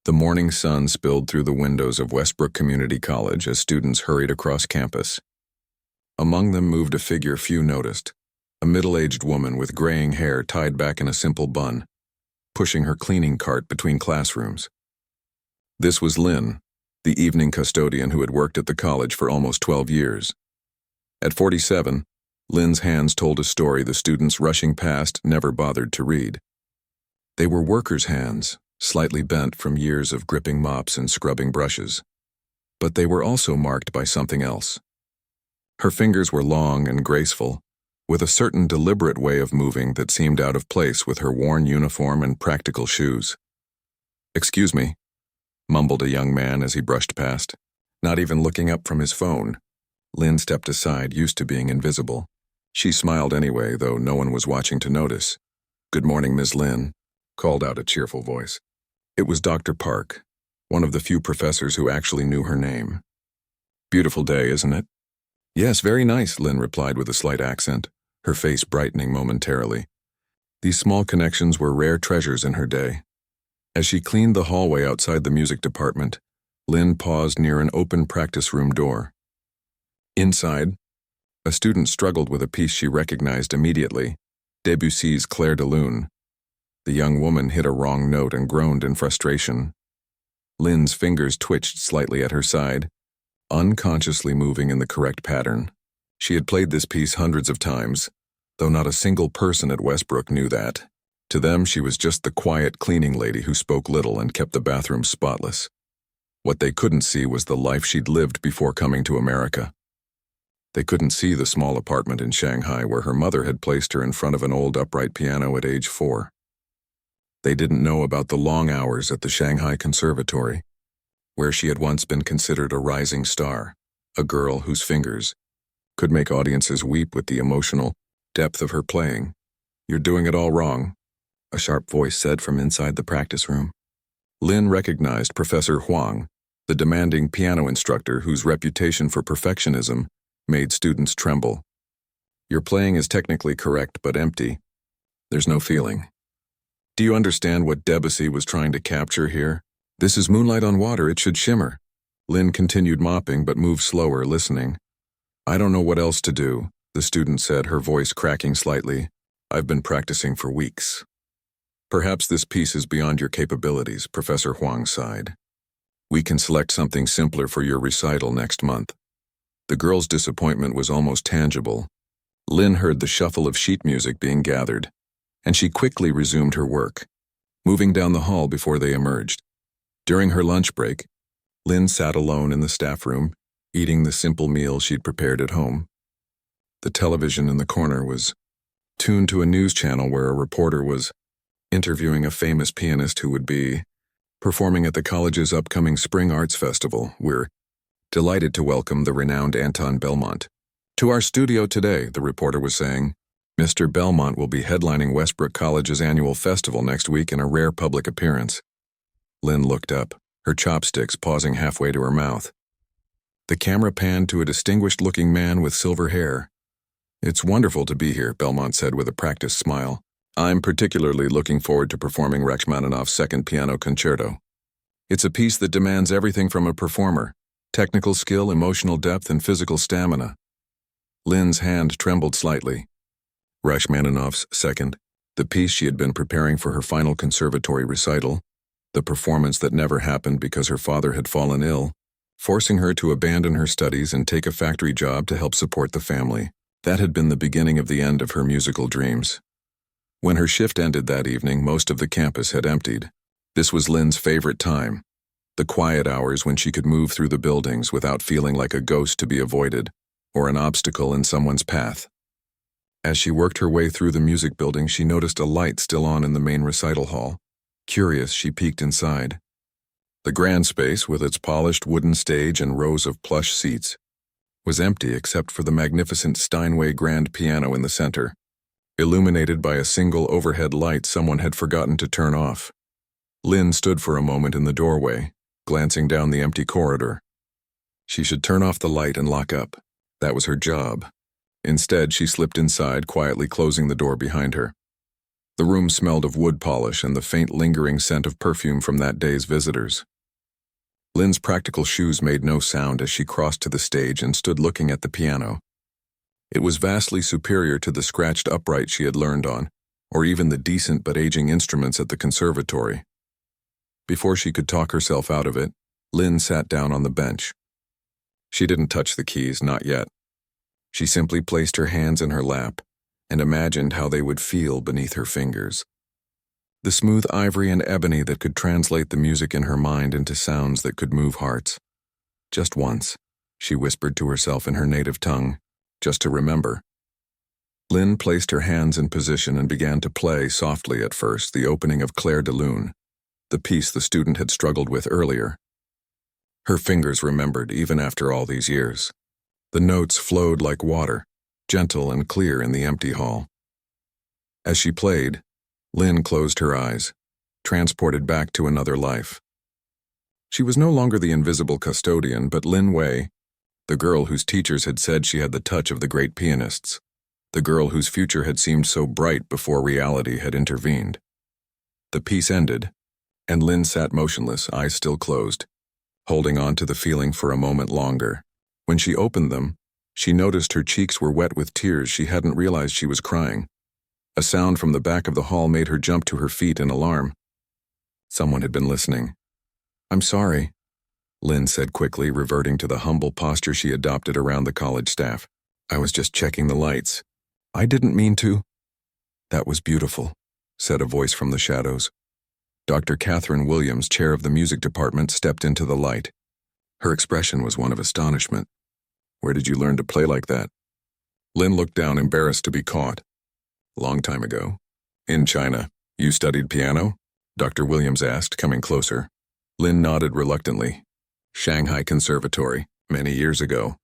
The morning sun spilled through the windows of Westbrook Community College as students hurried across campus. Among them moved a figure few noticed, a middle-aged woman with graying hair tied back in a simple bun, pushing her cleaning cart between classrooms. This was Lynn, the evening custodian who had worked at the college for almost 12 years. At 47, Lynn's hands told a story the students rushing past never bothered to read. They were workers' hands, slightly bent from years of gripping mops and scrubbing brushes. But they were also marked by something else. Her fingers were long and graceful, with a certain deliberate way of moving that seemed out of place with her worn uniform and practical shoes. "Excuse me," mumbled a young man as he brushed past. Not even looking up from his phone, Lynn stepped aside, used to being invisible. She smiled anyway, though no one was watching to notice. "Good morning, Miss Lynn," called out a cheerful voice. It was Dr. Park, one of the few professors who actually knew her name. "Beautiful day, isn't it?" "Yes, very nice," Lynn replied with a slight accent, her face brightening momentarily. These small connections were rare treasures in her day. As she cleaned the hallway outside the music department, Lynn paused near an open practice room door. Inside, a student struggled with a piece she recognized immediately, Debussy's Clair de Lune. The young woman hit a wrong note and groaned in frustration. Lynn's fingers twitched slightly at her side, unconsciously moving in the correct pattern. She had played this piece hundreds of times, though not a single person at Westbrook knew that. To them, she was just the quiet cleaning lady who spoke little and kept the bathroom spotless. What they couldn't see was the life she'd lived before coming to America. They couldn't see the small apartment in Shanghai where her mother had placed her in front of an old upright piano at age 4. They didn't know about the long hours at the Shanghai Conservatory, where she had once been considered a rising star, a girl whose fingers could make audiences weep with the emotional depth of her playing. "You're doing it all wrong," a sharp voice said from inside the practice room. Lynn recognized Professor Huang, the demanding piano instructor whose reputation for perfectionism made students tremble. "Your playing is technically correct but empty. There's no feeling. Do you understand what Debussy was trying to capture here? This is moonlight on water, it should shimmer." Lynn continued mopping but moved slower, listening. "I don't know what else to do," the student said, her voice cracking slightly. "I've been practicing for weeks." "Perhaps this piece is beyond your capabilities," Professor Huang sighed. "We can select something simpler for your recital next month." The girl's disappointment was almost tangible. Lynn heard the shuffle of sheet music being gathered, and she quickly resumed her work, moving down the hall before they emerged. During her lunch break, Lynn sat alone in the staff room, eating the simple meal she'd prepared at home. The television in the corner was tuned to a news channel where a reporter was interviewing a famous pianist who would be performing at the college's upcoming Spring Arts Festival. "We're delighted to welcome the renowned Anton Belmont to our studio today," the reporter was saying. "Mr. Belmont will be headlining Westbrook College's annual festival next week in a rare public appearance." Lynn looked up, her chopsticks pausing halfway to her mouth. The camera panned to a distinguished-looking man with silver hair. "It's wonderful to be here," Belmont said with a practiced smile. "I'm particularly looking forward to performing Rachmaninoff's Second Piano Concerto. It's a piece that demands everything from a performer: technical skill, emotional depth, and physical stamina." Lynn's hand trembled slightly. Rachmaninoff's Second, the piece she had been preparing for her final conservatory recital, the performance that never happened because her father had fallen ill, forcing her to abandon her studies and take a factory job to help support the family. That had been the beginning of the end of her musical dreams. When her shift ended that evening, most of the campus had emptied. This was Lynn's favorite time, the quiet hours when she could move through the buildings without feeling like a ghost to be avoided or an obstacle in someone's path. As she worked her way through the music building, she noticed a light still on in the main recital hall. Curious, she peeked inside. The grand space, with its polished wooden stage and rows of plush seats, was empty except for the magnificent Steinway grand piano in the center, illuminated by a single overhead light someone had forgotten to turn off. Lynn stood for a moment in the doorway, glancing down the empty corridor. She should turn off the light and lock up. That was her job. Instead, she slipped inside, quietly closing the door behind her. The room smelled of wood polish and the faint lingering scent of perfume from that day's visitors. Lynn's practical shoes made no sound as she crossed to the stage and stood looking at the piano. It was vastly superior to the scratched upright she had learned on, or even the decent but aging instruments at the conservatory. Before she could talk herself out of it, Lynn sat down on the bench. She didn't touch the keys, not yet. She simply placed her hands in her lap and imagined how they would feel beneath her fingers. The smooth ivory and ebony that could translate the music in her mind into sounds that could move hearts. Just once, she whispered to herself in her native tongue, just to remember. Lynn placed her hands in position and began to play softly at first the opening of Clair de Lune, the piece the student had struggled with earlier. Her fingers remembered even after all these years. The notes flowed like water, gentle and clear in the empty hall. As she played, Lynn closed her eyes, transported back to another life. She was no longer the invisible custodian, but Lin Wei, the girl whose teachers had said she had the touch of the great pianists, the girl whose future had seemed so bright before reality had intervened. The piece ended, and Lynn sat motionless, eyes still closed, holding on to the feeling for a moment longer. When she opened them, she noticed her cheeks were wet with tears. She hadn't realized she was crying. A sound from the back of the hall made her jump to her feet in alarm. Someone had been listening. "I'm sorry," Lynn said quickly, reverting to the humble posture she adopted around the college staff. "I was just checking the lights. I didn't mean to." "That was beautiful," said a voice from the shadows. Dr. Catherine Williams, chair of the music department, stepped into the light. Her expression was one of astonishment. "Where did you learn to play like that?" Lynn looked down, embarrassed to be caught. "Long time ago. In China. You studied piano?" Dr. Williams asked, coming closer. Lynn nodded reluctantly. "Shanghai Conservatory, many years ago."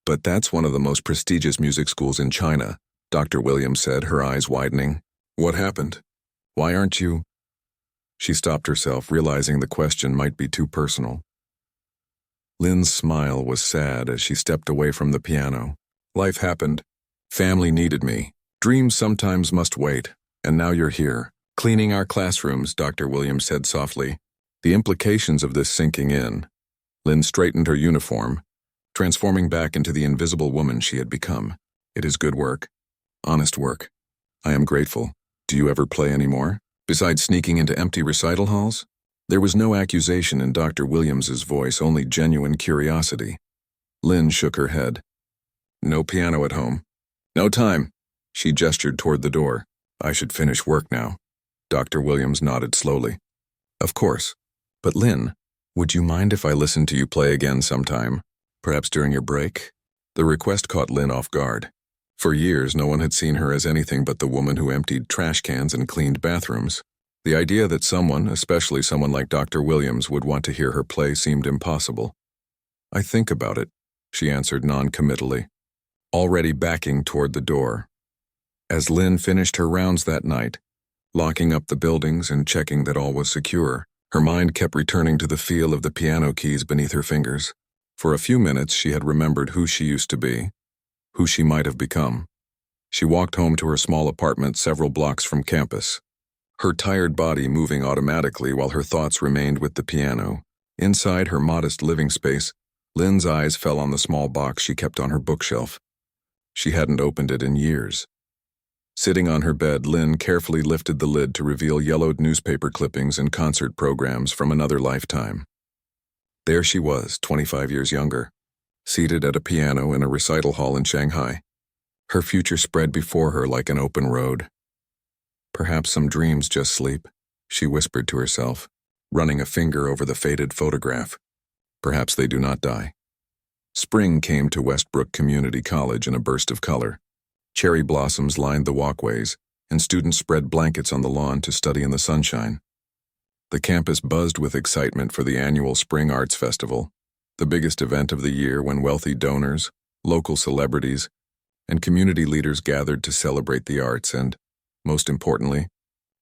"But that's one of the most prestigious music schools in China," Dr. Williams said, her eyes widening. "What happened? Why aren't you—" She stopped herself, realizing the question might be too personal. Lynn's smile was sad as she stepped away from the piano. "Life happened. Family needed me. Dreams sometimes must wait. And now you're here, cleaning our classrooms," Dr. Williams said softly, the implications of this sinking in. Lynn straightened her uniform, transforming back into the invisible woman she had become. "It is good work. Honest work. I am grateful. Do you ever play anymore? Besides sneaking into empty recital halls?" There was no accusation in Dr. Williams's voice, only genuine curiosity. Lynn shook her head. "No piano at home. No time." She gestured toward the door. "I should finish work now." Dr. Williams nodded slowly. "Of course. But Lynn, would you mind if I listened to you play again sometime? Perhaps during your break?" The request caught Lynn off guard. For years, no one had seen her as anything but the woman who emptied trash cans and cleaned bathrooms. The idea that someone, especially someone like Dr. Williams, would want to hear her play seemed impossible. "I think about it," she answered non-committally, already backing toward the door. As Lynn finished her rounds that night, locking up the buildings and checking that all was secure, her mind kept returning to the feel of the piano keys beneath her fingers. For a few minutes she had remembered who she used to be, who she might have become. She walked home to her small apartment several blocks from campus, her tired body moving automatically while her thoughts remained with the piano. Inside her modest living space, Lynn's eyes fell on the small box she kept on her bookshelf. She hadn't opened it in years. Sitting on her bed, Lynn carefully lifted the lid to reveal yellowed newspaper clippings and concert programs from another lifetime. There she was, 25 years younger, seated at a piano in a recital hall in Shanghai. Her future spread before her like an open road. "Perhaps some dreams just sleep," she whispered to herself, running a finger over the faded photograph. "Perhaps they do not die." Spring came to Westbrook Community College in a burst of color. Cherry blossoms lined the walkways, and students spread blankets on the lawn to study in the sunshine. The campus buzzed with excitement for the annual Spring Arts Festival, the biggest event of the year when wealthy donors, local celebrities, and community leaders gathered to celebrate the arts and, most importantly,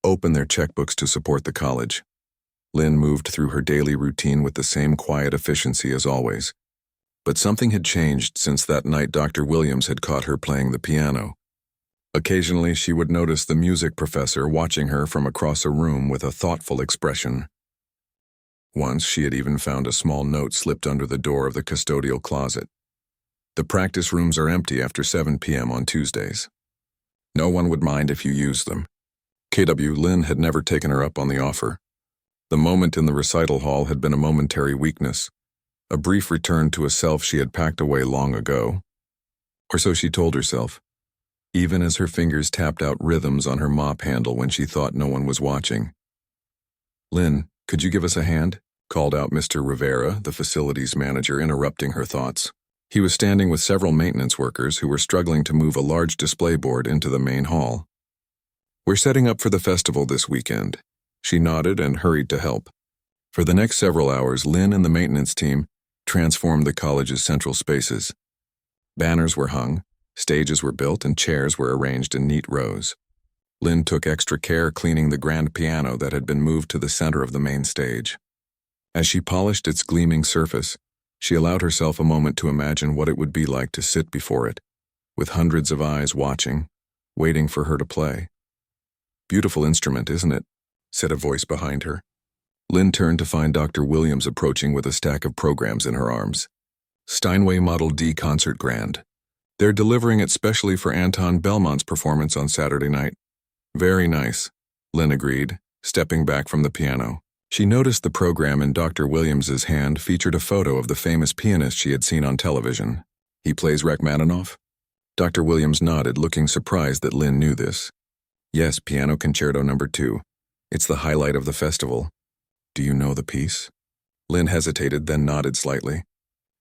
open their checkbooks to support the college. Lynn moved through her daily routine with the same quiet efficiency as always. But something had changed since that night Dr. Williams had caught her playing the piano. Occasionally, she would notice the music professor watching her from across a room with a thoughtful expression. Once, she had even found a small note slipped under the door of the custodial closet. The practice rooms are empty after 7 p.m. on Tuesdays. No one would mind if you used them. KW Lynn had never taken her up on the offer. The moment in the recital hall had been a momentary weakness, a brief return to a self she had packed away long ago. Or so she told herself, even as her fingers tapped out rhythms on her mop handle when she thought no one was watching. "Lynn, could you give us a hand?" called out Mr. Rivera, the facilities manager, interrupting her thoughts. He was standing with several maintenance workers who were struggling to move a large display board into the main hall. "We're setting up for the festival this weekend." She nodded and hurried to help. For the next several hours, Lynn and the maintenance team transformed the college's central spaces. Banners were hung, stages were built, and chairs were arranged in neat rows. Lynn took extra care cleaning the grand piano that had been moved to the center of the main stage. As she polished its gleaming surface, she allowed herself a moment to imagine what it would be like to sit before it, with hundreds of eyes watching, waiting for her to play. "Beautiful instrument, isn't it?" said a voice behind her. Lynn turned to find Dr. Williams approaching with a stack of programs in her arms. "Steinway Model D Concert Grand. They're delivering it specially for Anton Belmont's performance on Saturday night." "Very nice," Lynn agreed, stepping back from the piano. She noticed the program in Dr. Williams's hand featured a photo of the famous pianist she had seen on television. "He plays Rachmaninoff?" Dr. Williams nodded, looking surprised that Lynn knew this. "Yes, Piano Concerto No. 2. It's the highlight of the festival." "Do you know the piece?" Lynn hesitated, then nodded slightly.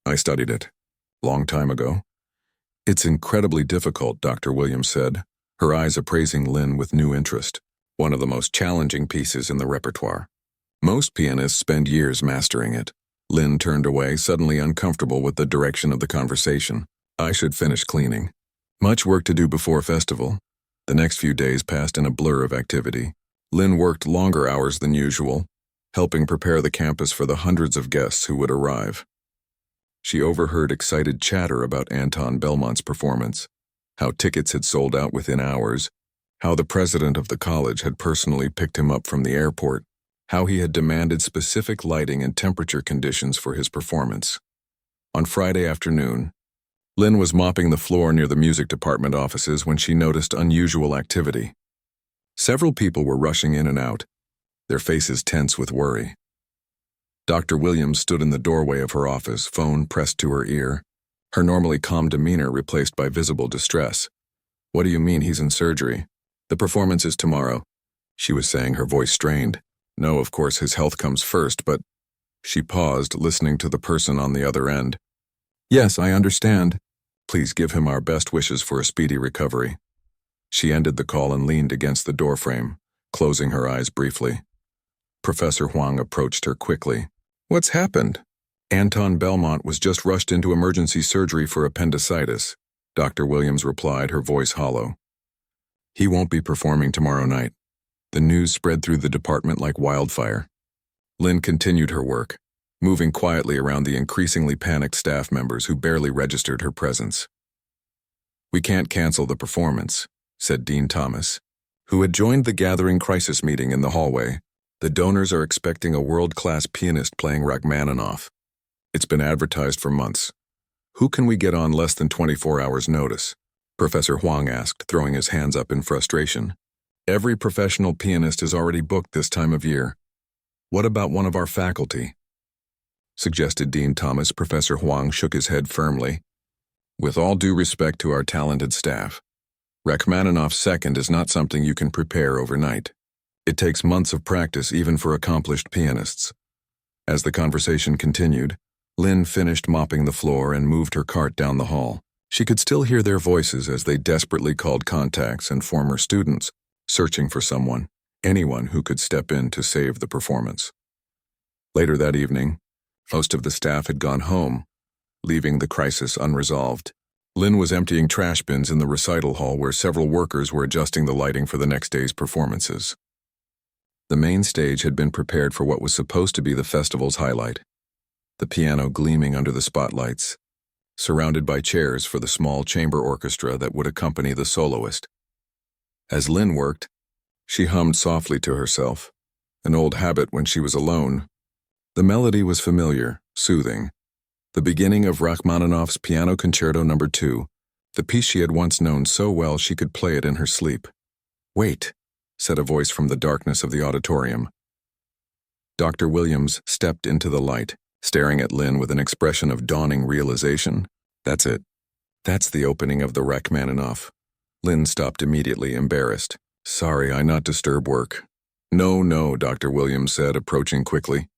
"I studied it. Long time ago." "It's incredibly difficult," Dr. Williams said, her eyes appraising Lynn with new interest. "One of the most challenging pieces in the repertoire. Most pianists spend years mastering it." Lynn turned away, suddenly uncomfortable with the direction of the conversation. "I should finish cleaning. Much work to do before festival." The next few days passed in a blur of activity. Lynn worked longer hours than usual, helping prepare the campus for the hundreds of guests who would arrive. She overheard excited chatter about Anton Belmont's performance, how tickets had sold out within hours, how the president of the college had personally picked him up from the airport, how he had demanded specific lighting and temperature conditions for his performance. On Friday afternoon, Lynn was mopping the floor near the music department offices when she noticed unusual activity. Several people were rushing in and out, their faces tense with worry. Dr. Williams stood in the doorway of her office, phone pressed to her ear, her normally calm demeanor replaced by visible distress. "What do you mean he's in surgery? The performance is tomorrow," she was saying, her voice strained. "No, of course his health comes first, but—" She paused, listening to the person on the other end. "Yes, I understand. Please give him our best wishes for a speedy recovery." She ended the call and leaned against the doorframe, closing her eyes briefly. Professor Huang approached her quickly. "What's happened?" "Anton Belmont was just rushed into emergency surgery for appendicitis," Dr. Williams replied, her voice hollow. "He won't be performing tomorrow night." The news spread through the department like wildfire. Lynn continued her work, moving quietly around the increasingly panicked staff members who barely registered her presence. "We can't cancel the performance," said Dean Thomas, who had joined the gathering crisis meeting in the hallway. "The donors are expecting a world-class pianist playing Rachmaninoff. It's been advertised for months. Who can we get on less than 24 hours' notice?" Professor Huang asked, throwing his hands up in frustration. "Every professional pianist is already booked this time of year. What about one of our faculty?" suggested Dean Thomas. Professor Huang shook his head firmly. "With all due respect to our talented staff, Rachmaninoff's second is not something you can prepare overnight. It takes months of practice even for accomplished pianists." As the conversation continued, Lynn finished mopping the floor and moved her cart down the hall. She could still hear their voices as they desperately called contacts and former students, searching for someone, anyone who could step in to save the performance. Later that evening, most of the staff had gone home, leaving the crisis unresolved. Lynn was emptying trash bins in the recital hall where several workers were adjusting the lighting for the next day's performances. The main stage had been prepared for what was supposed to be the festival's highlight, the piano gleaming under the spotlights, surrounded by chairs for the small chamber orchestra that would accompany the soloist. As Lynn worked, she hummed softly to herself, an old habit when she was alone. The melody was familiar, soothing, the beginning of Rachmaninoff's Piano Concerto No. 2, the piece she had once known so well she could play it in her sleep. "Wait," said a voice from the darkness of the auditorium. Dr. Williams stepped into the light, staring at Lynn with an expression of dawning realization. "That's it. That's the opening of the Rachmaninoff." Lynn stopped immediately, embarrassed. "Sorry, I not disturb work." No, Dr. Williams said, approaching quickly.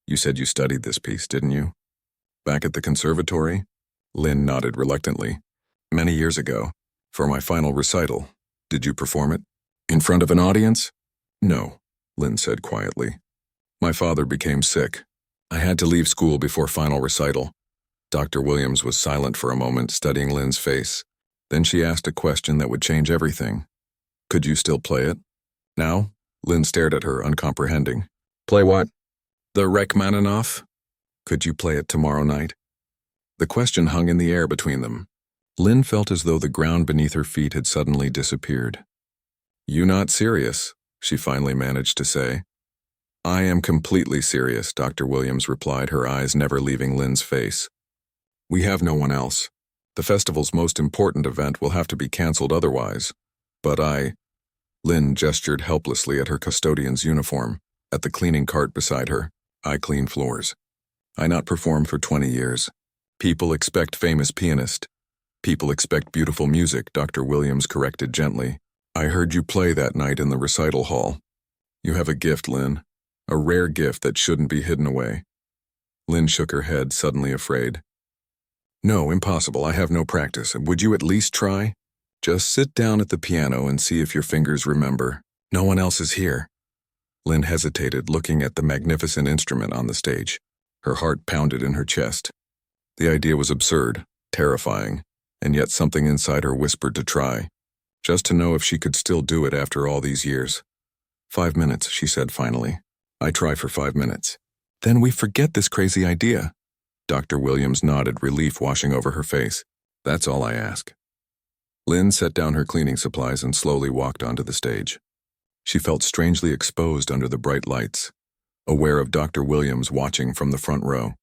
"You said you studied this piece, didn't you? Back at the conservatory?" Lynn nodded reluctantly. "Many years ago, for my final recital. Did you perform it? In front of an audience?" "No," Lynn said quietly. "My father became sick. I had to leave school before final recital." Dr. Williams was silent for a moment, studying Lynn's face. Then she asked a question that would change everything. "Could you still play it? Now?" Lynn stared at her, uncomprehending. "Play what?" "The Rachmaninoff. Could you play it tomorrow night?" The question hung in the air between them. Lynn felt as though the ground beneath her feet had suddenly disappeared. "You not serious?" she finally managed to say. "I am completely serious," Dr. Williams replied, her eyes never leaving Lynn's face. "We have no one else. The festival's most important event will have to be canceled otherwise. But Lynn gestured helplessly at her custodian's uniform, at the cleaning cart beside her. "I clean floors. I not performed for 20 years. People expect famous pianist. People expect beautiful music," Dr. Williams corrected gently. "I heard you play that night in the recital hall. You have a gift, Lynn. A rare gift that shouldn't be hidden away." Lynn shook her head, suddenly afraid. "No, impossible. I have no practice. Would you at least try? Just sit down at the piano and see if your fingers remember. No one else is here." Lynn hesitated, looking at the magnificent instrument on the stage. Her heart pounded in her chest. The idea was absurd, terrifying, and yet something inside her whispered to try, just to know if she could still do it after all these years. 5 minutes, she said finally. "I try for 5 minutes. Then we forget this crazy idea." Dr. Williams nodded, relief washing over her face. "That's all I ask." Lynn set down her cleaning supplies and slowly walked onto the stage. She felt strangely exposed under the bright lights, aware of Dr. Williams watching from the front row.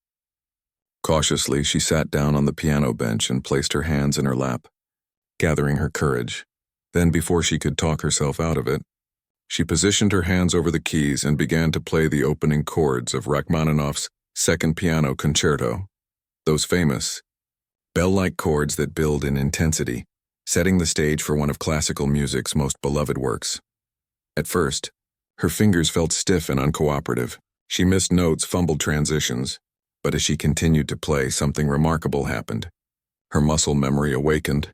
Cautiously, she sat down on the piano bench and placed her hands in her lap, gathering her courage. Then, before she could talk herself out of it, she positioned her hands over the keys and began to play the opening chords of Rachmaninoff's Second Piano Concerto, those famous, bell-like chords that build in intensity, setting the stage for one of classical music's most beloved works. At first, her fingers felt stiff and uncooperative. She missed notes, fumbled transitions, but as she continued to play, something remarkable happened. Her muscle memory awakened,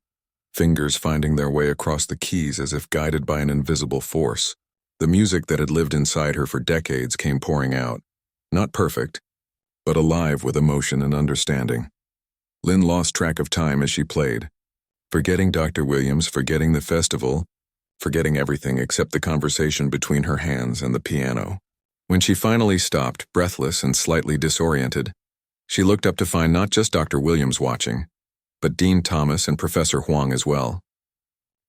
fingers finding their way across the keys as if guided by an invisible force. The music that had lived inside her for decades came pouring out, not perfect, but alive with emotion and understanding. Lynn lost track of time as she played, forgetting Dr. Williams, forgetting the festival, forgetting everything except the conversation between her hands and the piano. When she finally stopped, breathless and slightly disoriented, she looked up to find not just Dr. Williams watching, but Dean Thomas and Professor Huang as well.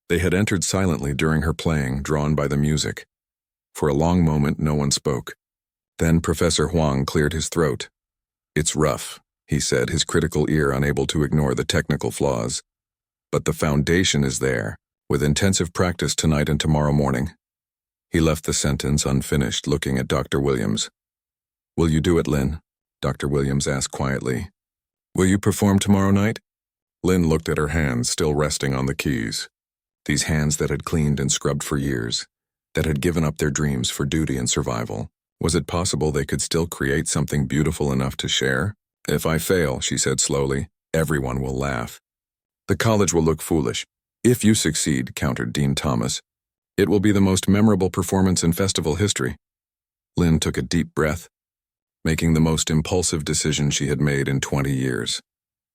They had entered silently during her playing, drawn by the music. For a long moment, no one spoke. Then Professor Huang cleared his throat. "It's rough," he said, his critical ear unable to ignore the technical flaws. "But the foundation is there, with intensive practice tonight and tomorrow morning." He left the sentence unfinished, looking at Dr. Williams. "Will you do it, Lynn?" Dr. Williams asked quietly. "Will you perform tomorrow night?" Lynn looked at her hands, still resting on the keys. These hands that had cleaned and scrubbed for years, that had given up their dreams for duty and survival. Was it possible they could still create something beautiful enough to share? "If I fail," she said slowly, "everyone will laugh. The college will look foolish. If you succeed," countered Dean Thomas, "it will be the most memorable performance in festival history." Lynn took a deep breath, making the most impulsive decision she had made in 20 years.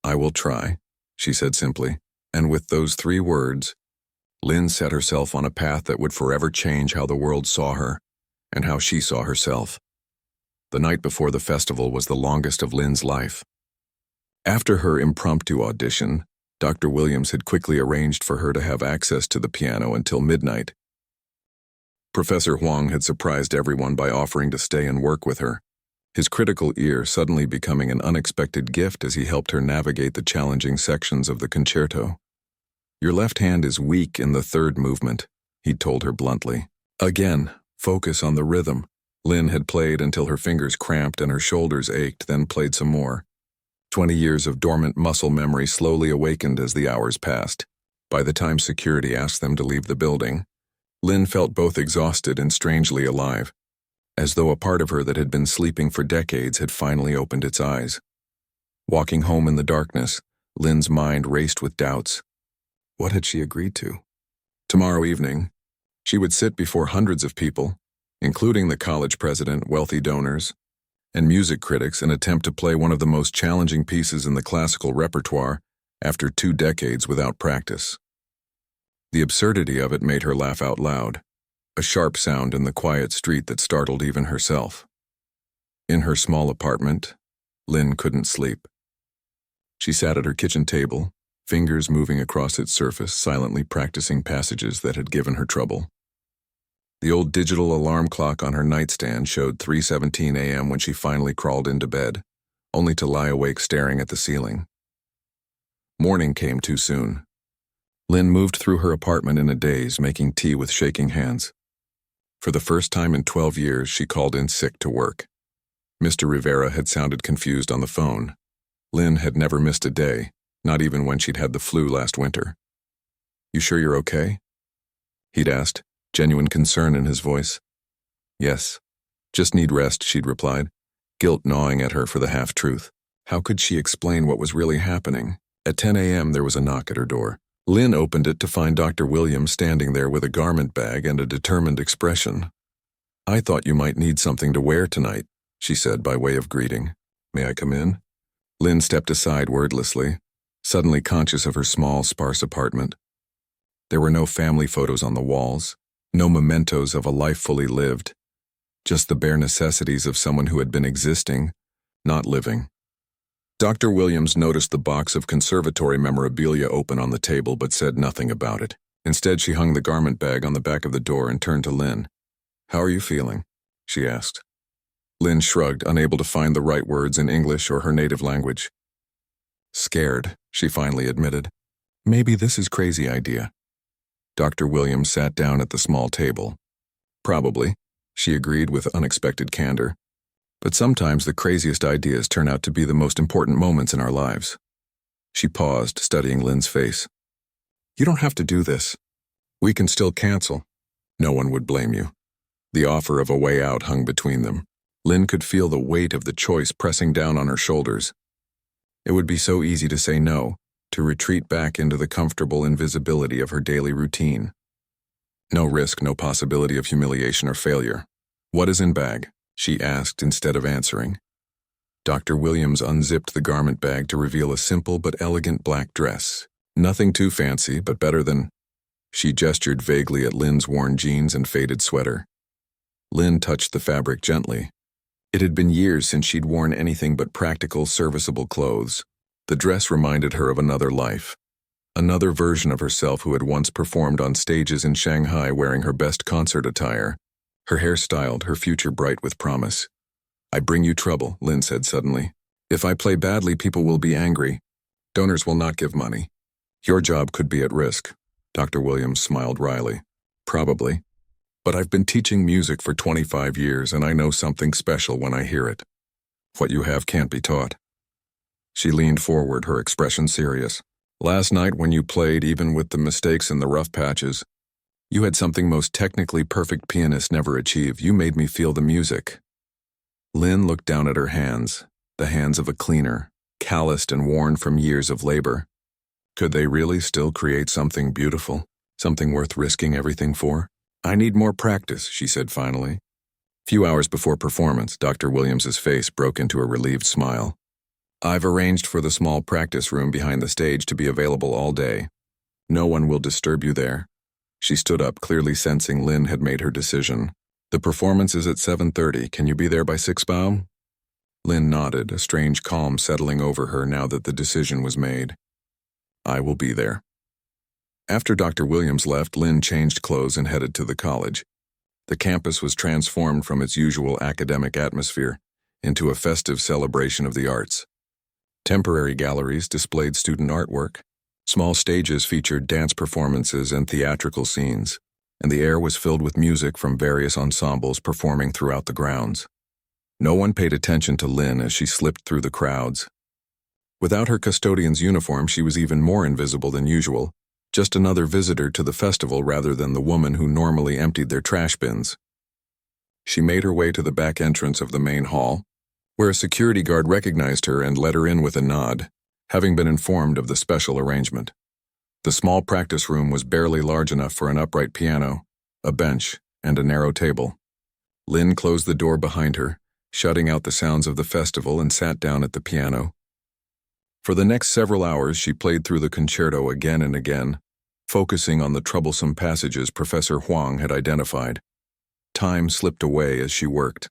"I will try," she said simply, and with those 3 words, Lynn set herself on a path that would forever change how the world saw her and how she saw herself. The night before the festival was the longest of Lynn's life. After her impromptu audition, Dr. Williams had quickly arranged for her to have access to the piano until midnight. Professor Huang had surprised everyone by offering to stay and work with her, his critical ear suddenly becoming an unexpected gift as he helped her navigate the challenging sections of the concerto. "Your left hand is weak in the third movement," he told her bluntly. "Again, focus on the rhythm." Lynn had played until her fingers cramped and her shoulders ached, then played some more. 20 years of dormant muscle memory slowly awakened as the hours passed. By the time security asked them to leave the building, Lynn felt both exhausted and strangely alive, as though a part of her that had been sleeping for decades had finally opened its eyes. Walking home in the darkness, Lynn's mind raced with doubts. What had she agreed to? Tomorrow evening, she would sit before hundreds of people, including the college president, wealthy donors, and music critics, and attempt to play one of the most challenging pieces in the classical repertoire after 2 decades without practice. The absurdity of it made her laugh out loud, a sharp sound in the quiet street that startled even herself. In her small apartment, Lynn couldn't sleep. She sat at her kitchen table, fingers moving across its surface, silently practicing passages that had given her trouble. The old digital alarm clock on her nightstand showed 3:17 a.m. when she finally crawled into bed, only to lie awake staring at the ceiling. Morning came too soon. Lynn moved through her apartment in a daze, making tea with shaking hands. For the first time in 12 years, she called in sick to work. Mr. Rivera had sounded confused on the phone. Lynn had never missed a day, not even when she'd had the flu last winter. "You sure you're okay?" he'd asked, genuine concern in his voice. "Yes. Just need rest," she'd replied, guilt gnawing at her for the half-truth. How could she explain what was really happening? At 10 a.m. there was a knock at her door. Lynn opened it to find Dr. Williams standing there with a garment bag and a determined expression. "I thought you might need something to wear tonight," she said by way of greeting. "May I come in?" Lynn stepped aside wordlessly, suddenly conscious of her small, sparse apartment. There were no family photos on the walls, no mementos of a life fully lived, just the bare necessities of someone who had been existing, not living. Dr. Williams noticed the box of conservatory memorabilia open on the table but said nothing about it. Instead, she hung the garment bag on the back of the door and turned to Lynn. "How are you feeling?" she asked. Lynn shrugged, unable to find the right words in English or her native language. "Scared," she finally admitted. "Maybe this is a crazy idea." Dr. Williams sat down at the small table. "Probably," she agreed with unexpected candor. "But sometimes the craziest ideas turn out to be the most important moments in our lives." She paused, studying Lynn's face. "You don't have to do this. We can still cancel. No one would blame you." The offer of a way out hung between them. Lynn could feel the weight of the choice pressing down on her shoulders. It would be so easy to say no, to retreat back into the comfortable invisibility of her daily routine. No risk, no possibility of humiliation or failure. "What is in bag?" she asked instead of answering. Dr. Williams unzipped the garment bag to reveal a simple but elegant black dress. Nothing too fancy, but better than... She gestured vaguely at Lynn's worn jeans and faded sweater. Lynn touched the fabric gently. It had been years since she'd worn anything but practical, serviceable clothes. The dress reminded her of another life, another version of herself who had once performed on stages in Shanghai wearing her best concert attire, her hair styled, her future bright with promise. "I bring you trouble," Lynn said suddenly. "If I play badly, people will be angry. Donors will not give money. Your job could be at risk." Dr. Williams smiled wryly. "Probably. But I've been teaching music for 25 years, and I know something special when I hear it. What you have can't be taught." She leaned forward, her expression serious. "Last night when you played, even with the mistakes and the rough patches, you had something most technically perfect pianists never achieve. You made me feel the music." Lynn looked down at her hands, the hands of a cleaner, calloused and worn from years of labor. Could they really still create something beautiful, something worth risking everything for? "I need more practice," she said finally. Few hours before performance, Dr. Williams's face broke into a relieved smile. "I've arranged for the small practice room behind the stage to be available all day. No one will disturb you there." She stood up, clearly sensing Lynn had made her decision. "The performance is at 7:30. Can you be there by 6 p.m.?" Lynn nodded, a strange calm settling over her now that the decision was made. I will be there. After Dr. Williams left, Lynn changed clothes and headed to the college. The campus was transformed from its usual academic atmosphere into a festive celebration of the arts. Temporary galleries displayed student artwork. Small stages featured dance performances and theatrical scenes, and the air was filled with music from various ensembles performing throughout the grounds. No one paid attention to Lynn as she slipped through the crowds. Without her custodian's uniform, she was even more invisible than usual, just another visitor to the festival rather than the woman who normally emptied their trash bins. She made her way to the back entrance of the main hall, where a security guard recognized her and let her in with a nod, having been informed of the special arrangement. The small practice room was barely large enough for an upright piano, a bench, and a narrow table. Lynn closed the door behind her, shutting out the sounds of the festival, and sat down at the piano. For the next several hours, she played through the concerto again and again, focusing on the troublesome passages Professor Huang had identified. Time slipped away as she worked.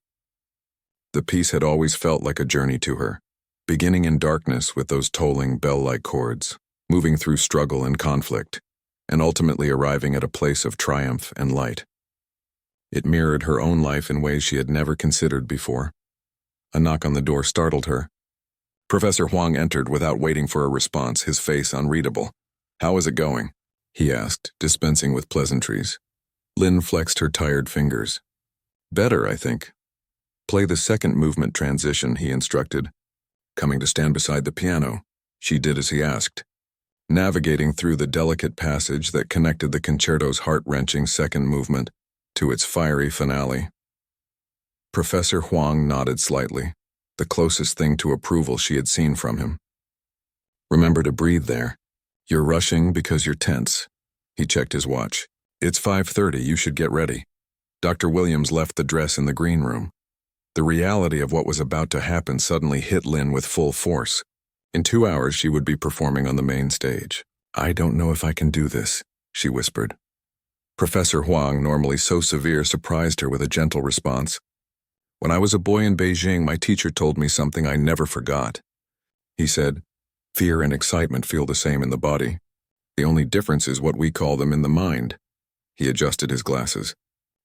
The piece had always felt like a journey to her, beginning in darkness with those tolling bell-like chords, moving through struggle and conflict, and ultimately arriving at a place of triumph and light. It mirrored her own life in ways she had never considered before. A knock on the door startled her. Professor Huang entered without waiting for a response, his face unreadable. "How is it going?" he asked, dispensing with pleasantries. Lynn flexed her tired fingers. "Better, I think." "Play the second movement transition," he instructed. Coming to stand beside the piano, she did as he asked, navigating through the delicate passage that connected the concerto's heart-wrenching second movement to its fiery finale. Professor Huang nodded slightly, the closest thing to approval she had seen from him. "Remember to breathe there. You're rushing because you're tense." He checked his watch. "It's 5:30, you should get ready." Dr. Williams left the dress in the green room. The reality of what was about to happen suddenly hit Lynn with full force. In 2 hours, she would be performing on the main stage. "I don't know if I can do this," she whispered. Professor Huang, normally so severe, surprised her with a gentle response. "When I was a boy in Beijing, my teacher told me something I never forgot. He said, 'Fear and excitement feel the same in the body. The only difference is what we call them in the mind.'" He adjusted his glasses.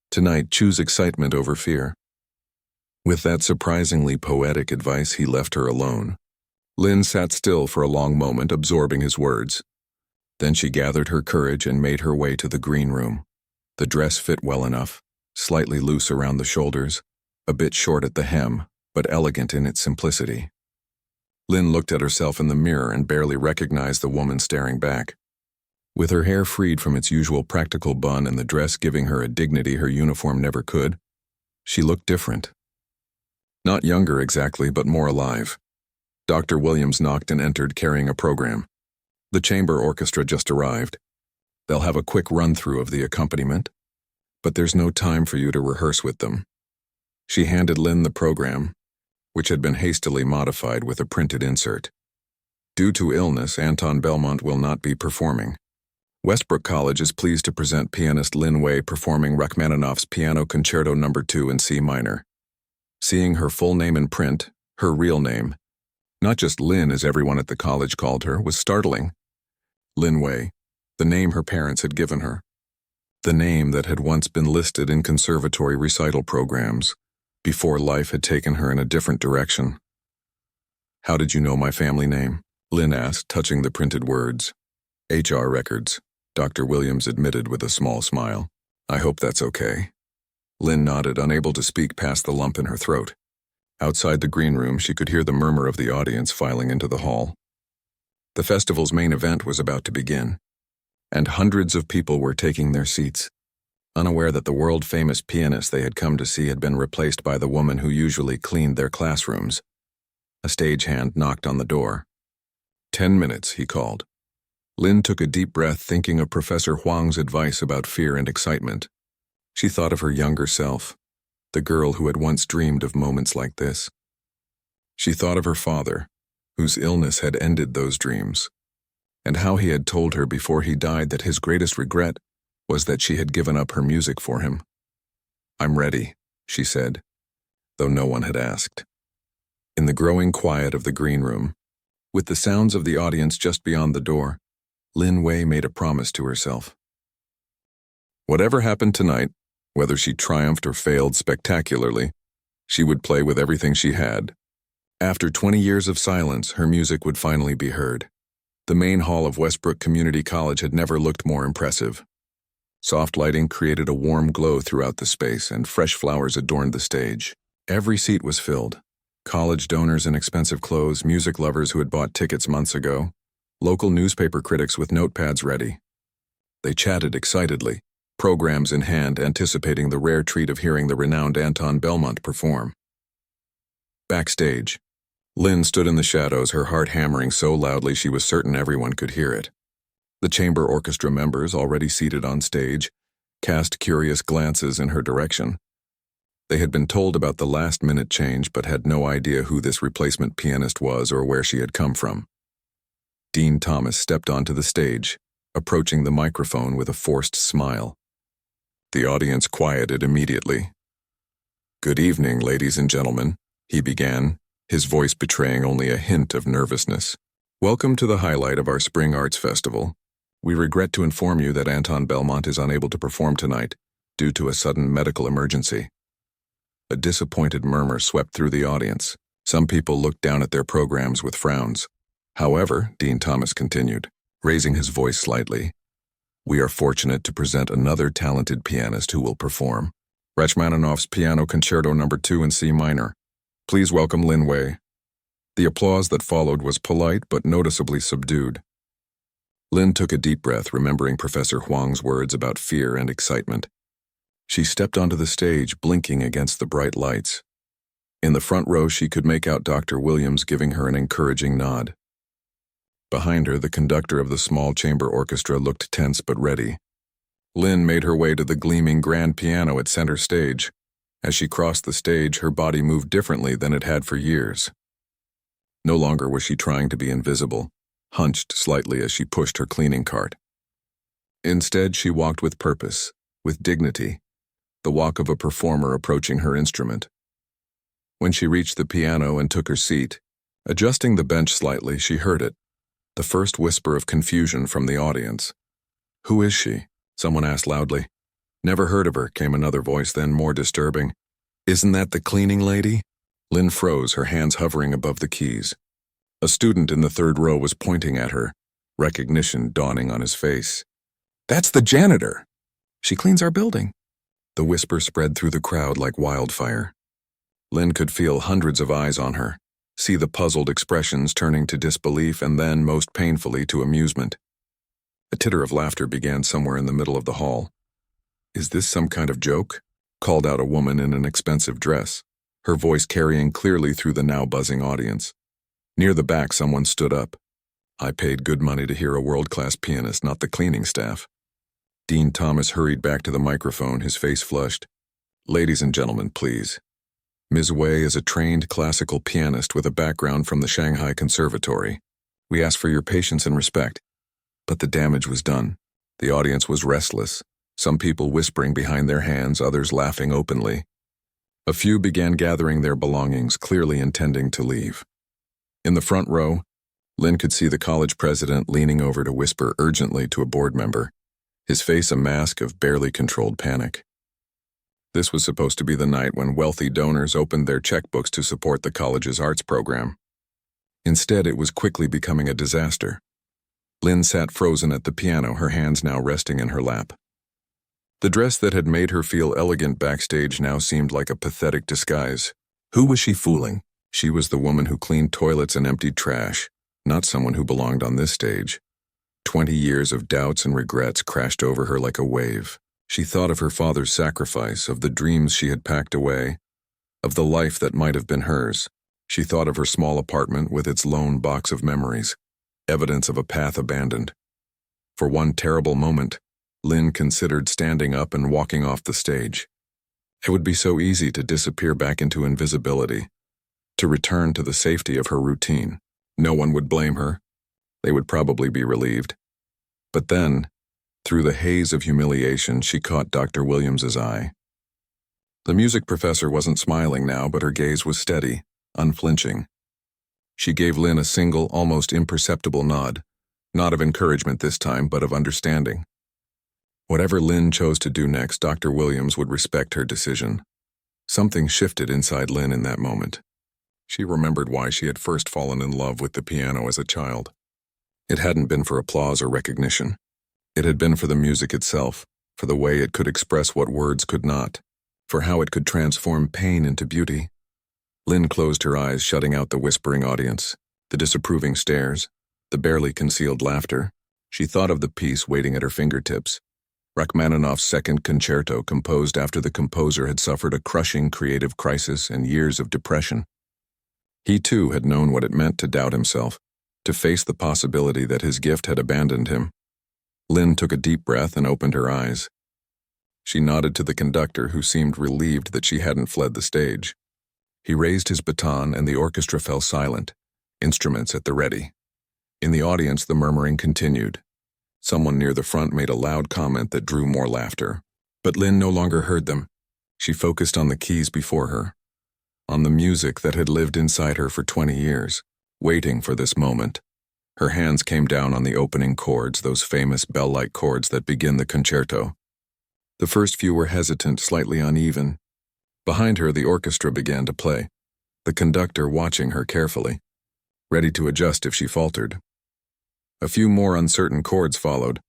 "Tonight, choose excitement over fear." With that surprisingly poetic advice, he left her alone. Lynn sat still for a long moment, absorbing his words. Then she gathered her courage and made her way to the green room. The dress fit well enough, slightly loose around the shoulders, a bit short at the hem, but elegant in its simplicity. Lynn looked at herself in the mirror and barely recognized the woman staring back. With her hair freed from its usual practical bun and the dress giving her a dignity her uniform never could, she looked different. Not younger exactly, but more alive. Dr. Williams knocked and entered carrying a program. "The chamber orchestra just arrived. They'll have a quick run-through of the accompaniment, but there's no time for you to rehearse with them." She handed Lynn the program, which had been hastily modified with a printed insert. "Due to illness, Anton Belmont will not be performing. Westbrook College is pleased to present pianist Lin Wei performing Rachmaninoff's Piano Concerto No. 2 in C minor." Seeing her full name in print, her real name, not just Lynn as everyone at the college called her, was startling. Lin Wei, the name her parents had given her. The name that had once been listed in conservatory recital programs, before life had taken her in a different direction. "How did you know my family name?" Lynn asked, touching the printed words. "HR records," Dr. Williams admitted with a small smile. "I hope that's okay." Lynn nodded, unable to speak past the lump in her throat. Outside the green room, she could hear the murmur of the audience filing into the hall. The festival's main event was about to begin, and hundreds of people were taking their seats, unaware that the world-famous pianist they had come to see had been replaced by the woman who usually cleaned their classrooms. A stagehand knocked on the door. 10 minutes, he called. Lynn took a deep breath, thinking of Professor Huang's advice about fear and excitement. She thought of her younger self, the girl who had once dreamed of moments like this. She thought of her father, whose illness had ended those dreams, and how he had told her before he died that his greatest regret was that she had given up her music for him. "I'm ready," she said, though no one had asked. In the growing quiet of the green room, with the sounds of the audience just beyond the door, Lin Wei made a promise to herself. Whatever happened tonight, whether she triumphed or failed spectacularly, she would play with everything she had. After 20 years of silence, her music would finally be heard. The main hall of Westbrook Community College had never looked more impressive. Soft lighting created a warm glow throughout the space, and fresh flowers adorned the stage. Every seat was filled. College donors in expensive clothes, music lovers who had bought tickets months ago, local newspaper critics with notepads ready. They chatted excitedly, programs in hand, anticipating the rare treat of hearing the renowned Anton Belmont perform. Backstage, Lynn stood in the shadows, her heart hammering so loudly she was certain everyone could hear it. The chamber orchestra members, already seated on stage, cast curious glances in her direction. They had been told about the last-minute change but had no idea who this replacement pianist was or where she had come from. Dean Thomas stepped onto the stage, approaching the microphone with a forced smile. The audience quieted immediately. "Good evening, ladies and gentlemen," he began, his voice betraying only a hint of nervousness. "Welcome to the highlight of our Spring Arts Festival. We regret to inform you that Anton Belmont is unable to perform tonight due to a sudden medical emergency." A disappointed murmur swept through the audience. Some people looked down at their programs with frowns. However, Dean Thomas continued, raising his voice slightly, "We are fortunate to present another talented pianist who will perform Rachmaninoff's Piano Concerto No. 2 in C minor. Please welcome Lin Wei." The applause that followed was polite but noticeably subdued. Lin took a deep breath, remembering Professor Huang's words about fear and excitement. She stepped onto the stage, blinking against the bright lights. In the front row, she could make out Dr. Williams giving her an encouraging nod. Behind her, the conductor of the small chamber orchestra looked tense but ready. Lin made her way to the gleaming grand piano at center stage. As she crossed the stage, her body moved differently than it had for years. No longer was she trying to be invisible, hunched slightly as she pushed her cleaning cart. Instead, she walked with purpose, with dignity, the walk of a performer approaching her instrument. When she reached the piano and took her seat, adjusting the bench slightly, she heard it, the first whisper of confusion from the audience. "Who is she?" someone asked loudly. "Never heard of her," came another voice, then more disturbing. "Isn't that the cleaning lady?" Lin froze, her hands hovering above the keys. A student in the third row was pointing at her, recognition dawning on his face. "That's the janitor! She cleans our building." The whisper spread through the crowd like wildfire. Lin could feel hundreds of eyes on her, see the puzzled expressions turning to disbelief and then, most painfully, to amusement. A titter of laughter began somewhere in the middle of the hall. "Is this some kind of joke?" called out a woman in an expensive dress, her voice carrying clearly through the now buzzing audience. Near the back, someone stood up. "I paid good money to hear a world-class pianist, not the cleaning staff." Dean Thomas hurried back to the microphone, his face flushed. "Ladies and gentlemen, please. Ms. Wei is a trained classical pianist with a background from the Shanghai Conservatory. We ask for your patience and respect." But the damage was done. The audience was restless, some people whispering behind their hands, others laughing openly. A few began gathering their belongings, clearly intending to leave. In the front row, Lin could see the college president leaning over to whisper urgently to a board member, his face a mask of barely controlled panic. This was supposed to be the night when wealthy donors opened their checkbooks to support the college's arts program. Instead, it was quickly becoming a disaster. Lin sat frozen at the piano, her hands now resting in her lap. The dress that had made her feel elegant backstage now seemed like a pathetic disguise. Who was she fooling? She was the woman who cleaned toilets and emptied trash, not someone who belonged on this stage. 20 years of doubts and regrets crashed over her like a wave. She thought of her father's sacrifice, of the dreams she had packed away, of the life that might have been hers. She thought of her small apartment with its lone box of memories, evidence of a path abandoned. For one terrible moment, Lin considered standing up and walking off the stage. It would be so easy to disappear back into invisibility, to return to the safety of her routine. No one would blame her. They would probably be relieved. But then, through the haze of humiliation, she caught Dr. Williams's eye. The music professor wasn't smiling now, but her gaze was steady, unflinching. She gave Lin a single, almost imperceptible nod, Not of encouragement this time, but of understanding. Whatever Lynn chose to do next, Dr. Williams would respect her decision. Something shifted inside Lynn in that moment. She remembered why she had first fallen in love with the piano as a child. It hadn't been for applause or recognition. It had been for the music itself, for the way it could express what words could not, for how it could transform pain into beauty. Lynn closed her eyes, shutting out the whispering audience, the disapproving stares, the barely concealed laughter. She thought of the piece waiting at her fingertips, Rachmaninoff's second concerto, composed after the composer had suffered a crushing creative crisis and years of depression. He too had known what it meant to doubt himself, to face the possibility that his gift had abandoned him. Lynn took a deep breath and opened her eyes. She nodded to the conductor, who seemed relieved that she hadn't fled the stage. He raised his baton and the orchestra fell silent, instruments at the ready. In the audience, the murmuring continued. Someone near the front made a loud comment that drew more laughter. But Lynn no longer heard them. She focused on the keys before her, on the music that had lived inside her for 20 years, waiting for this moment. Her hands came down on the opening chords, those famous bell-like chords that begin the concerto. The first few were hesitant, slightly uneven. Behind her, the orchestra began to play, the conductor watching her carefully, ready to adjust if she faltered. A few more uncertain chords followed,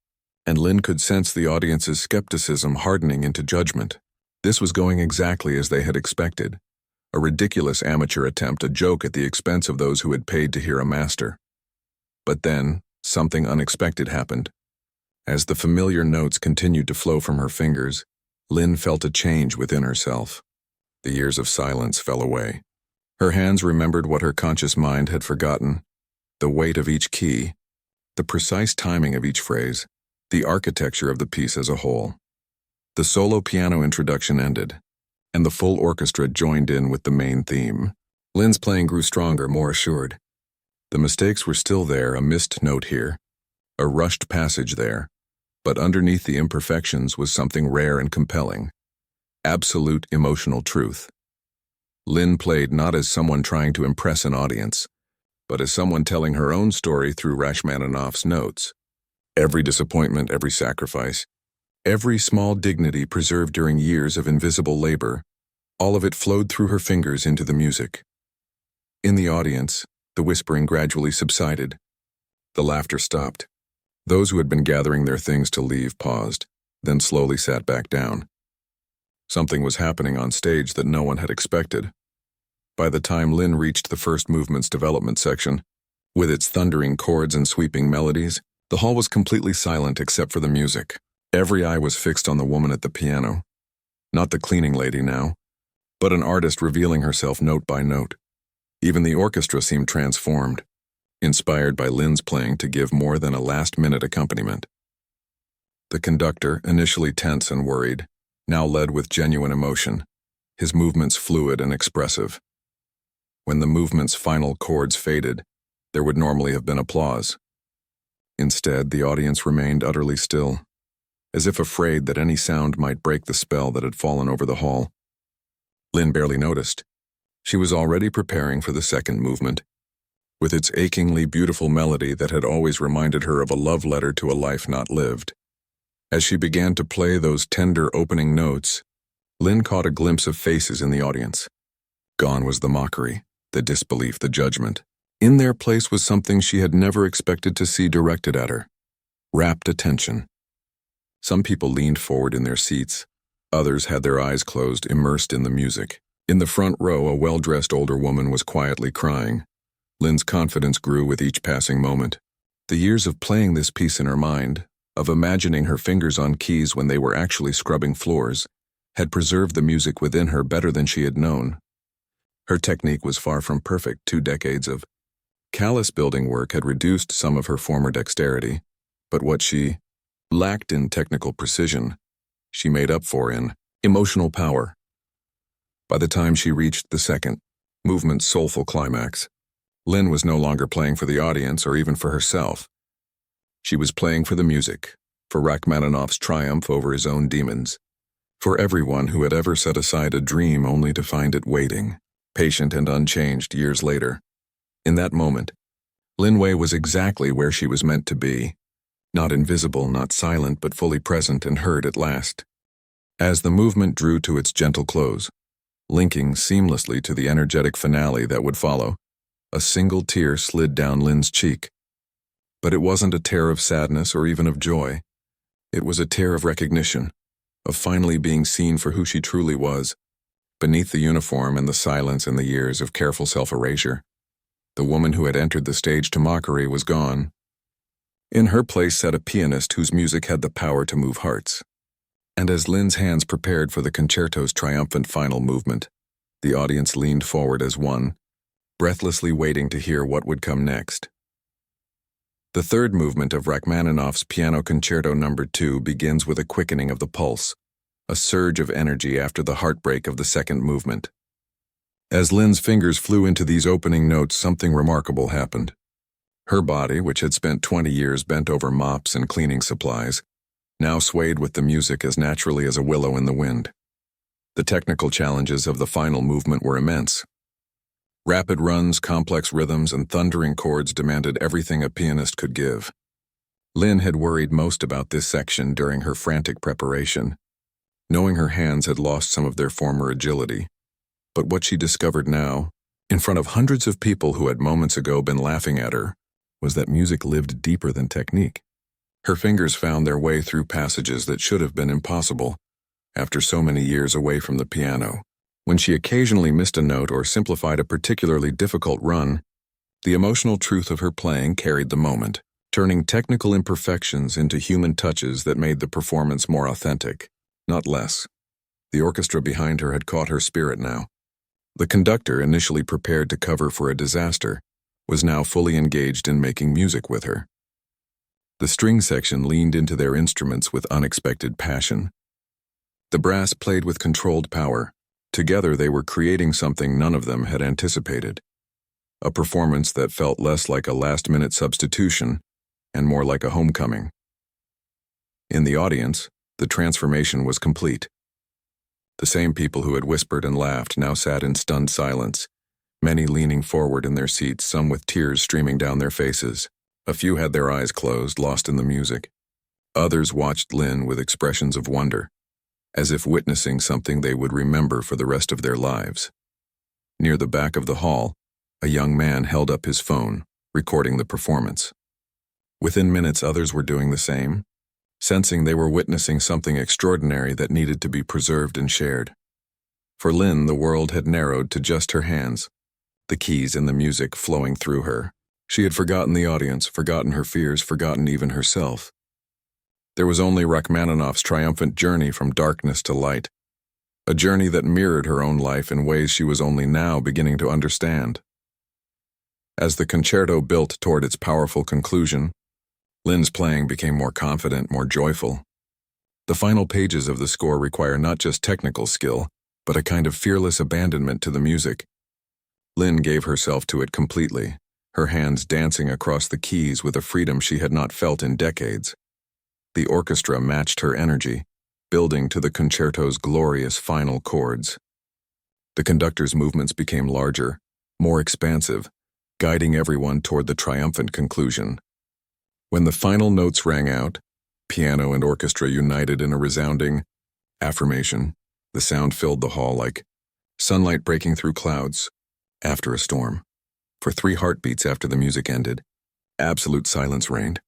and Lynn could sense the audience's skepticism hardening into judgment. This was going exactly as they had expected. A ridiculous amateur attempt, a joke at the expense of those who had paid to hear a master. But then, something unexpected happened. As the familiar notes continued to flow from her fingers, Lynn felt a change within herself. The years of silence fell away. Her hands remembered what her conscious mind had forgotten: the weight of each key, the precise timing of each phrase, the architecture of the piece as a whole. The solo piano introduction ended, and the full orchestra joined in with the main theme. Lynn's playing grew stronger, more assured. The mistakes were still there, a missed note here, a rushed passage there, but underneath the imperfections was something rare and compelling: absolute emotional truth. Lynn played not as someone trying to impress an audience, but as someone telling her own story through Rachmaninoff's notes. Every disappointment, every sacrifice, every small dignity preserved during years of invisible labor, all of it flowed through her fingers into the music. In the audience, the whispering gradually subsided. The laughter stopped. Those who had been gathering their things to leave paused, then slowly sat back down. Something was happening on stage that no one had expected. By the time Lynn reached the first movement's development section, with its thundering chords and sweeping melodies, the hall was completely silent except for the music. Every eye was fixed on the woman at the piano. Not the cleaning lady now, but an artist revealing herself note by note. Even the orchestra seemed transformed, inspired by Lynn's playing to give more than a last-minute accompaniment. The conductor, initially tense and worried, now led with genuine emotion, his movements fluid and expressive. When the movement's final chords faded, there would normally have been applause. Instead, the audience remained utterly still, as if afraid that any sound might break the spell that had fallen over the hall. Lynn barely noticed. She was already preparing for the second movement, with its achingly beautiful melody that had always reminded her of a love letter to a life not lived. As she began to play those tender opening notes, Lynn caught a glimpse of faces in the audience. Gone was the mockery, the disbelief, the judgment. In their place was something she had never expected to see directed at her: rapt attention. Some people leaned forward in their seats. Others had their eyes closed, immersed in the music. In the front row, a well-dressed older woman was quietly crying. Lynn's confidence grew with each passing moment. The years of playing this piece in her mind, of imagining her fingers on keys when they were actually scrubbing floors, had preserved the music within her better than she had known. Her technique was far from perfect. 2 decades of callous building work had reduced some of her former dexterity, but what she lacked in technical precision, she made up for in emotional power. By the time she reached the second movement's soulful climax, Lynn was no longer playing for the audience or even for herself. She was playing for the music, for Rachmaninoff's triumph over his own demons, for everyone who had ever set aside a dream only to find it waiting, patient and unchanged years later. In that moment, Linway was exactly where she was meant to be. Not invisible, not silent, but fully present and heard at last. As the movement drew to its gentle close, linking seamlessly to the energetic finale that would follow, a single tear slid down Lynn's cheek. But it wasn't a tear of sadness or even of joy. It was a tear of recognition, of finally being seen for who she truly was. Beneath the uniform and the silence and the years of careful self-erasure, the woman who had entered the stage to mockery was gone. In her place sat a pianist whose music had the power to move hearts. And as Lynn's hands prepared for the concerto's triumphant final movement, the audience leaned forward as one, breathlessly waiting to hear what would come next. The third movement of Rachmaninoff's Piano Concerto No. 2 begins with a quickening of the pulse, a surge of energy after the heartbreak of the second movement. As Lynn's fingers flew into these opening notes, something remarkable happened. Her body, which had spent 20 years bent over mops and cleaning supplies, now swayed with the music as naturally as a willow in the wind. The technical challenges of the final movement were immense. Rapid runs, complex rhythms, and thundering chords demanded everything a pianist could give. Lynn had worried most about this section during her frantic preparation, knowing her hands had lost some of their former agility. But what she discovered now, in front of hundreds of people who had moments ago been laughing at her, was that music lived deeper than technique. Her fingers found their way through passages that should have been impossible after so many years away from the piano. When she occasionally missed a note or simplified a particularly difficult run, the emotional truth of her playing carried the moment, turning technical imperfections into human touches that made the performance more authentic, not less. The orchestra behind her had caught her spirit now. The conductor, initially prepared to cover for a disaster, was now fully engaged in making music with her. The string section leaned into their instruments with unexpected passion. The brass played with controlled power. Together they were creating something none of them had anticipated. A performance that felt less like a last-minute substitution and more like a homecoming. In the audience, the transformation was complete. The same people who had whispered and laughed now sat in stunned silence, many leaning forward in their seats, some with tears streaming down their faces. A few had their eyes closed, lost in the music. Others watched Lynn with expressions of wonder, as if witnessing something they would remember for the rest of their lives. Near the back of the hall, a young man held up his phone, recording the performance. Within minutes, others were doing the same, sensing they were witnessing something extraordinary that needed to be preserved and shared. For Lynn, the world had narrowed to just her hands, the keys and the music flowing through her. She had forgotten the audience, forgotten her fears, forgotten even herself. There was only Rachmaninoff's triumphant journey from darkness to light, a journey that mirrored her own life in ways she was only now beginning to understand. As the concerto built toward its powerful conclusion, Lynn's playing became more confident, more joyful. The final pages of the score require not just technical skill, but a kind of fearless abandonment to the music. Lynn gave herself to it completely, her hands dancing across the keys with a freedom she had not felt in decades. The orchestra matched her energy, building to the concerto's glorious final chords. The conductor's movements became larger, more expansive, guiding everyone toward the triumphant conclusion. When the final notes rang out, piano and orchestra united in a resounding affirmation. The sound filled the hall like sunlight breaking through clouds after a storm. For 3 heartbeats after the music ended, absolute silence reigned.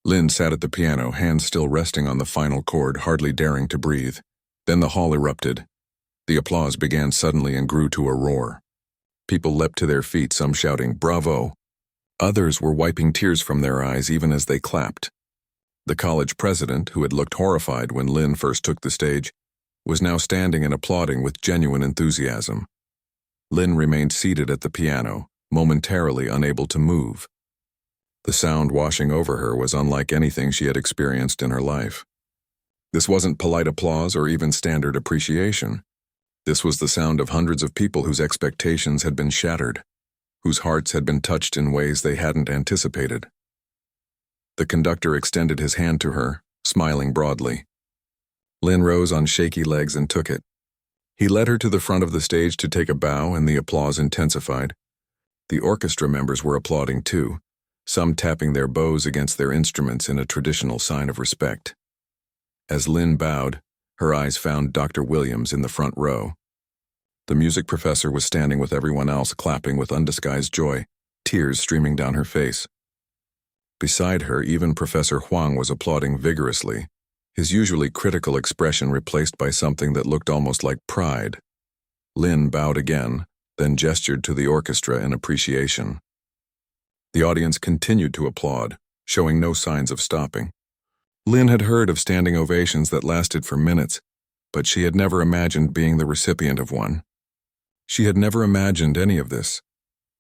Lynn sat at the piano, hands still resting on the final chord, hardly daring to breathe. Then the hall erupted. The applause began suddenly and grew to a roar. People leapt to their feet, some shouting, "Bravo!" Others were wiping tears from their eyes even as they clapped. The college president, who had looked horrified when Lynn first took the stage, was now standing and applauding with genuine enthusiasm. Lynn remained seated at the piano, momentarily unable to move. The sound washing over her was unlike anything she had experienced in her life. This wasn't polite applause or even standard appreciation. This was the sound of hundreds of people whose expectations had been shattered, whose hearts had been touched in ways they hadn't anticipated. The conductor extended his hand to her, smiling broadly. Lynn rose on shaky legs and took it. He led her to the front of the stage to take a bow, and the applause intensified. The orchestra members were applauding too, some tapping their bows against their instruments in a traditional sign of respect. As Lynn bowed, her eyes found Dr. Williams in the front row. The music professor was standing with everyone else, clapping with undisguised joy, tears streaming down her face. Beside her, even Professor Huang was applauding vigorously, his usually critical expression replaced by something that looked almost like pride. Lynn bowed again, then gestured to the orchestra in appreciation. The audience continued to applaud, showing no signs of stopping. Lynn had heard of standing ovations that lasted for minutes, but she had never imagined being the recipient of one. She had never imagined any of this.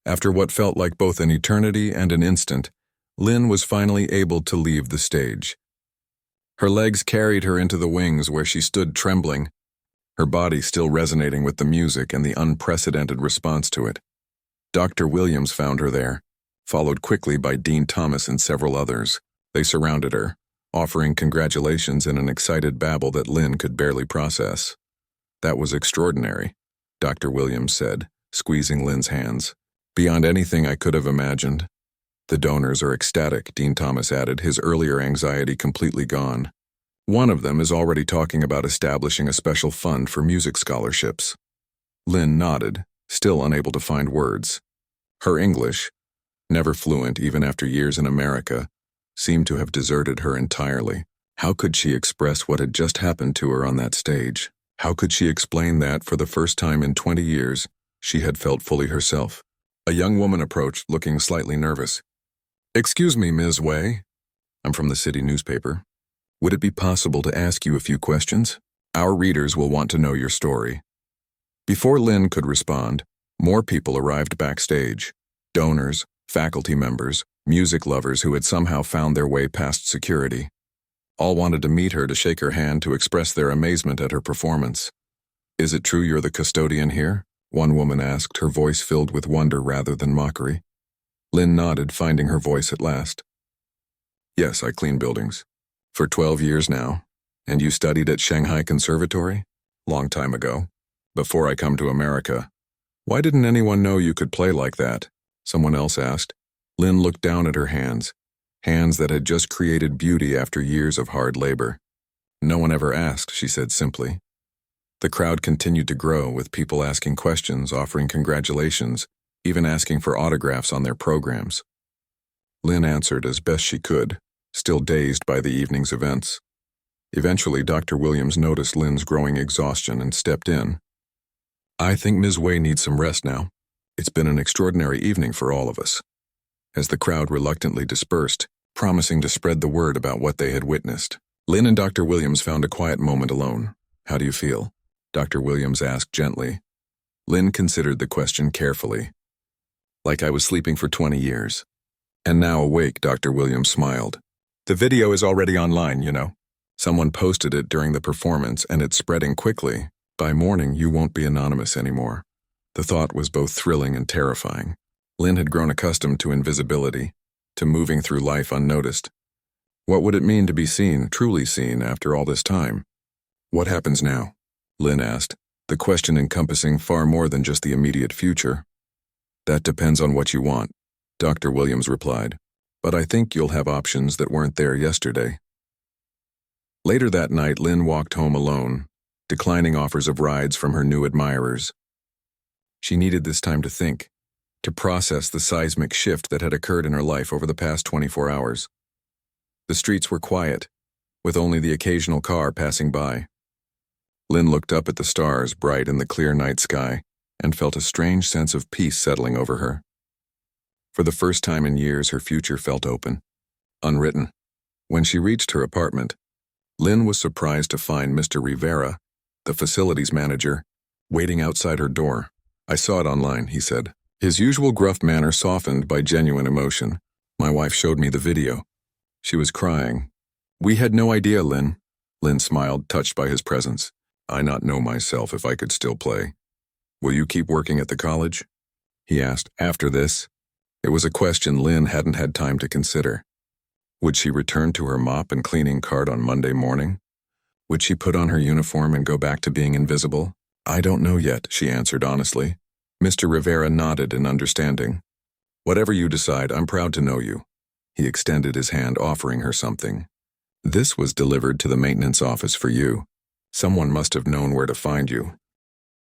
After what felt like both an eternity and an instant, Lynn was finally able to leave the stage. Her legs carried her into the wings where she stood trembling, her body still resonating with the music and the unprecedented response to it. Dr. Williams found her there, followed quickly by Dean Thomas and several others. They surrounded her, offering congratulations in an excited babble that Lynn could barely process. "That was extraordinary," Dr. Williams said, squeezing Lynn's hands. "Beyond anything I could have imagined." "The donors are ecstatic," Dean Thomas added, his earlier anxiety completely gone. "One of them is already talking about establishing a special fund for music scholarships." Lynn nodded, still unable to find words. Her English, never fluent even after years in America, seemed to have deserted her entirely. How could she express what had just happened to her on that stage? How could she explain that, for the first time in 20 years, she had felt fully herself? A young woman approached, looking slightly nervous. "Excuse me, Ms. Wei. I'm from the city newspaper. Would it be possible to ask you a few questions? Our readers will want to know your story." Before Lynn could respond, more people arrived backstage. Donors, faculty members, music lovers who had somehow found their way past security. All wanted to meet her, to shake her hand, to express their amazement at her performance. "Is it true you're the custodian here?" one woman asked, her voice filled with wonder rather than mockery. Lynn nodded, finding her voice at last. "Yes, I clean buildings. For 12 years now. And you studied at Shanghai Conservatory? Long time ago. Before I come to America. Why didn't anyone know you could play like that?" someone else asked. Lynn looked down at her hands that had just created beauty after years of hard labor. "No one ever asked," she said simply. The crowd continued to grow, with people asking questions, offering congratulations, even asking for autographs on their programs. Lynn answered as best she could, still dazed by the evening's events. Eventually, Dr. Williams noticed Lynn's growing exhaustion and stepped in. "I think Ms. Wei needs some rest now. It's been an extraordinary evening for all of us." As the crowd reluctantly dispersed, promising to spread the word about what they had witnessed, Lynn and Dr. Williams found a quiet moment alone. "How do you feel?" Dr. Williams asked gently. Lynn considered the question carefully. "Like I was sleeping for 20 years. And now awake," Dr. Williams smiled. "The video is already online, you know. Someone posted it during the performance and it's spreading quickly. By morning, you won't be anonymous anymore." The thought was both thrilling and terrifying. Lynn had grown accustomed to invisibility, to moving through life unnoticed. What would it mean to be seen, truly seen, after all this time? "What happens now?" Lynn asked, the question encompassing far more than just the immediate future. "That depends on what you want," Dr. Williams replied. "But I think you'll have options that weren't there yesterday." Later that night, Lynn walked home alone, declining offers of rides from her new admirers. She needed this time to think, to process the seismic shift that had occurred in her life over the past 24 hours. The streets were quiet, with only the occasional car passing by. Lynn looked up at the stars bright in the clear night sky and felt a strange sense of peace settling over her. For the first time in years, her future felt open, unwritten. When she reached her apartment, Lynn was surprised to find Mr. Rivera, the facilities manager, waiting outside her door. "I saw it online," he said, his usual gruff manner softened by genuine emotion. "My wife showed me the video. She was crying." "We had no idea, Lynn." Lynn smiled, touched by his presence. "I not know myself if I could still play." "Will you keep working at the college?" he asked. After this, it was a question Lynn hadn't had time to consider. Would she return to her mop and cleaning cart on Monday morning? Would she put on her uniform and go back to being invisible? "I don't know yet," she answered honestly. Mr. Rivera nodded in understanding. "Whatever you decide, I'm proud to know you. He extended his hand, offering her something. This was delivered to the maintenance office for you. Someone must have known where to find you.